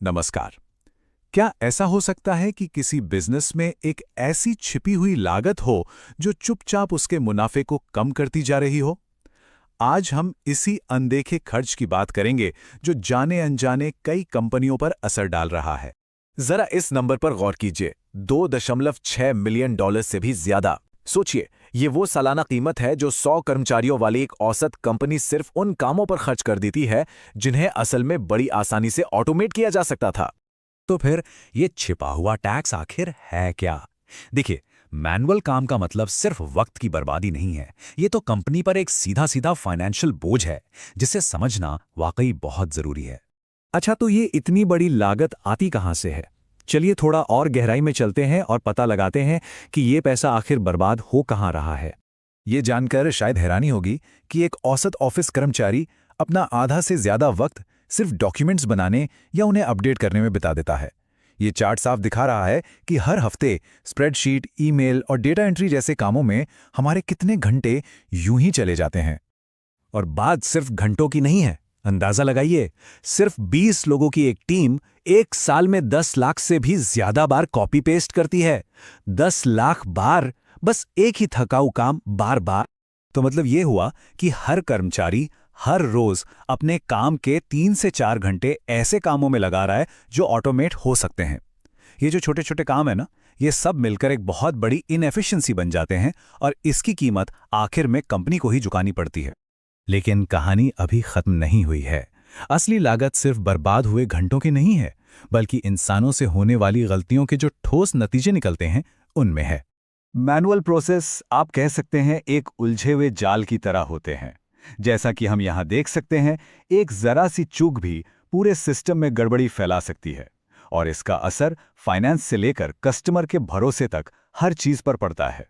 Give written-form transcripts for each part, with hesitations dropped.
नमस्कार। क्या ऐसा हो सकता है कि किसी बिजनेस में एक ऐसी छिपी हुई लागत हो जो चुपचाप उसके मुनाफे को कम करती जा रही हो? आज हम इसी अनदेखे खर्च की बात करेंगे जो जाने अनजाने कई कंपनियों पर असर डाल रहा है। जरा इस नंबर पर गौर कीजिए, 2.6 मिलियन डॉलर से भी ज्यादा। सोचिए, ये वो सालाना कीमत है जो 100 कर्मचारियों वाली एक औसत कंपनी सिर्फ उन कामों पर खर्च कर देती है जिन्हें असल में बड़ी आसानी से ऑटोमेट किया जा सकता था। तो फिर ये छिपा हुआ टैक्स आखिर है क्या? देखिए, मैनुअल काम का मतलब सिर्फ वक्त की बर्बादी नहीं है। ये तो कंपनी पर एक सीधा सीधा फाइनेंशियल बोझ है, जिसे समझना वाकई बहुत जरूरी है। अच्छा, तो ये इतनी बड़ी लागत आती कहाँ से है? चलिए थोड़ा और गहराई में चलते हैं और पता लगाते हैं कि ये पैसा आखिर बर्बाद हो कहाँ रहा है। ये जानकर शायद हैरानी होगी कि एक औसत ऑफिस कर्मचारी अपना आधा से ज्यादा वक्त सिर्फ डॉक्यूमेंट्स बनाने या उन्हें अपडेट करने में बिता देता है। ये चार्ट साफ दिखा रहा है कि हर हफ्ते स्प्रेडशीट, ईमेल और डेटा एंट्री जैसे कामों में हमारे कितने घंटे यूं ही चले जाते हैं। और बात सिर्फ घंटों की नहीं है। अंदाजा लगाइए, सिर्फ 20 लोगों की एक टीम एक साल में 10 लाख से भी ज्यादा बार कॉपी पेस्ट करती है। 10 लाख बार, बस एक ही थकाऊ काम बार बार। तो मतलब ये हुआ कि हर कर्मचारी हर रोज अपने काम के 3 से 4 घंटे ऐसे कामों में लगा रहा है जो ऑटोमेट हो सकते हैं। ये जो छोटे छोटे काम है ना, ये सब मिलकर एक बहुत बड़ी इनएफिशिएंसी बन जाते हैं और इसकी कीमत आखिर में कंपनी को ही चुकानी पड़ती है। लेकिन कहानी अभी खत्म नहीं हुई है। असली लागत सिर्फ बर्बाद हुए घंटों की नहीं है, बल्कि इंसानों से होने वाली गलतियों के जो ठोस नतीजे निकलते हैं उनमें है। मैनुअल प्रोसेस, आप कह सकते हैं, एक उलझे हुए जाल की तरह होते हैं। जैसा कि हम यहां देख सकते हैं, एक जरा सी चूक भी पूरे सिस्टम में गड़बड़ी फैला सकती है और इसका असर फाइनेंस से लेकर कस्टमर के भरोसे तक हर चीज पर पड़ता है।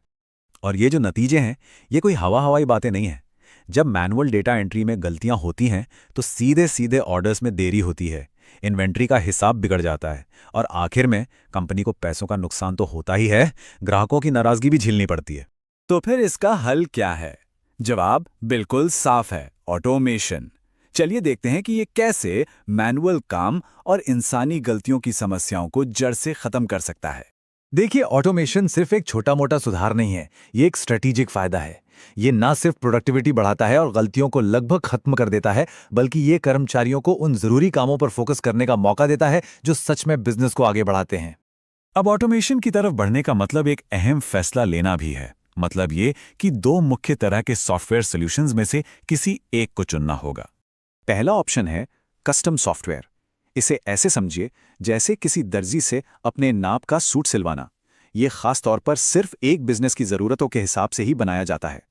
और ये जो नतीजे हैं, ये कोई हवाई बातें नहीं हैं। जब मैनुअल डेटा एंट्री में गलतियां होती हैं तो सीधे सीधे ऑर्डर्स में देरी होती है, इन्वेंट्री का हिसाब बिगड़ जाता है और आखिर में कंपनी को पैसों का नुकसान तो होता ही है, ग्राहकों की नाराजगी भी झेलनी पड़ती है। तो फिर इसका हल क्या है? जवाब बिल्कुल साफ है, ऑटोमेशन। चलिए देखते हैं कि ये कैसे मैनुअल काम और इंसानी गलतियों की समस्याओं को जड़ से खत्म कर सकता है। देखिए, ऑटोमेशन सिर्फ एक छोटा मोटा सुधार नहीं है, ये एक स्ट्रेटेजिक फायदा है। ये ना सिर्फ प्रोडक्टिविटी बढ़ाता है और गलतियों को लगभग खत्म कर देता है, बल्कि ये कर्मचारियों को उन जरूरी कामों पर फोकस करने का मौका देता है जो सच में बिजनेस को आगे बढ़ाते हैं। अब ऑटोमेशन की तरफ बढ़ने का मतलब एक अहम फैसला लेना भी है। मतलब ये कि दो मुख्य तरह के सॉफ्टवेयर सॉल्यूशंस में से किसी एक को चुनना होगा। पहला ऑप्शन है कस्टम सॉफ्टवेयर। इसे ऐसे समझिए जैसे किसी दर्जी से अपने नाप का सूट सिलवाना। ये खास तौर पर सिर्फ एक बिजनेस की जरूरतों के हिसाब से ही बनाया जाता है।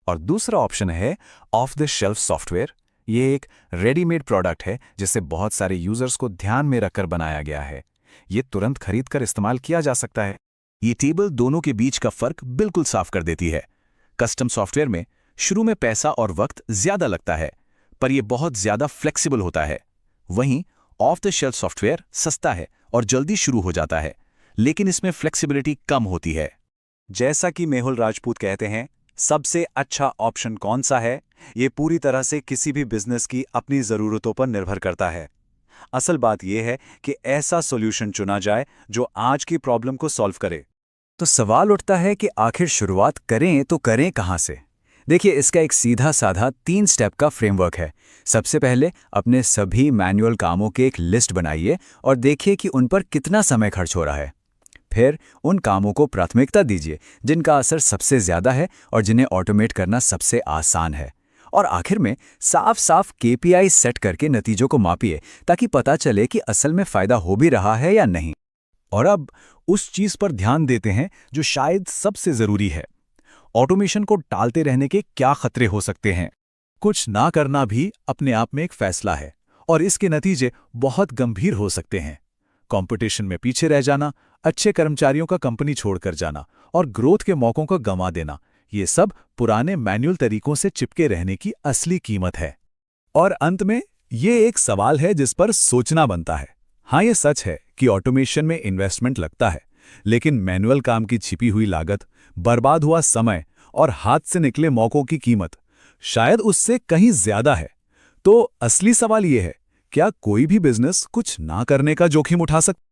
और दूसरा ऑप्शन है ऑफ द शेल्फ सॉफ्टवेयर। ये एक रेडीमेड प्रोडक्ट है जिसे बहुत सारे यूजर्स को ध्यान में रखकर बनाया गया है। ये तुरंत खरीदकर इस्तेमाल किया जा सकता है। ये टेबल दोनों के बीच का फर्क बिल्कुल साफ कर देती है। कस्टम सॉफ्टवेयर में शुरू में पैसा और वक्त ज्यादा लगता है, पर यह बहुत ज्यादा फ्लेक्सिबल होता है। वहीं ऑफ द शेल्फ सॉफ्टवेयर सस्ता है और जल्दी शुरू हो जाता है, लेकिन इसमें फ्लेक्सिबिलिटी कम होती है। जैसा कि मेहुल राजपूत कहते हैं, सबसे अच्छा ऑप्शन कौन सा है, ये पूरी तरह से किसी भी बिजनेस की अपनी जरूरतों पर निर्भर करता है। असल बात यह है कि ऐसा सॉल्यूशन चुना जाए जो आज की प्रॉब्लम को सॉल्व करे। तो सवाल उठता है कि आखिर शुरुआत करें तो करें कहां से? देखिए, इसका एक सीधा साधा 3 स्टेप का फ्रेमवर्क है। सबसे पहले अपने सभी मैनुअल कामों की एक लिस्ट बनाइए और देखिए कि उन पर कितना समय खर्च हो रहा है। फिर उन कामों को प्राथमिकता दीजिए जिनका असर सबसे ज्यादा है और जिन्हें ऑटोमेट करना सबसे आसान है। और आखिर में साफ साफ केपीआई सेट करके नतीजों को मापिए ताकि पता चले कि असल में फायदा हो भी रहा है या नहीं। और अब उस चीज पर ध्यान देते हैं जो शायद सबसे जरूरी है। ऑटोमेशन को टालते रहने के क्या खतरे हो सकते हैं? कुछ ना करना भी अपने आप में एक फैसला है और इसके नतीजे बहुत गंभीर हो सकते हैं। कंपटीशन में पीछे रह जाना, अच्छे कर्मचारियों का कंपनी छोड़कर जाना और ग्रोथ के मौकों को गंवा देना, ये सब पुराने मैनुअल तरीकों से चिपके रहने की असली कीमत है। और अंत में ये एक सवाल है जिस पर सोचना बनता है। हाँ, ये सच है कि ऑटोमेशन में इन्वेस्टमेंट लगता है, लेकिन मैनुअल काम की छिपी हुई लागत, बर्बाद हुआ समय और हाथ से निकले मौकों की कीमत शायद उससे कहीं ज्यादा है। तो असली सवाल ये है क्या कोई भी बिजनेस कुछ ना करने का जोखिम उठा सकता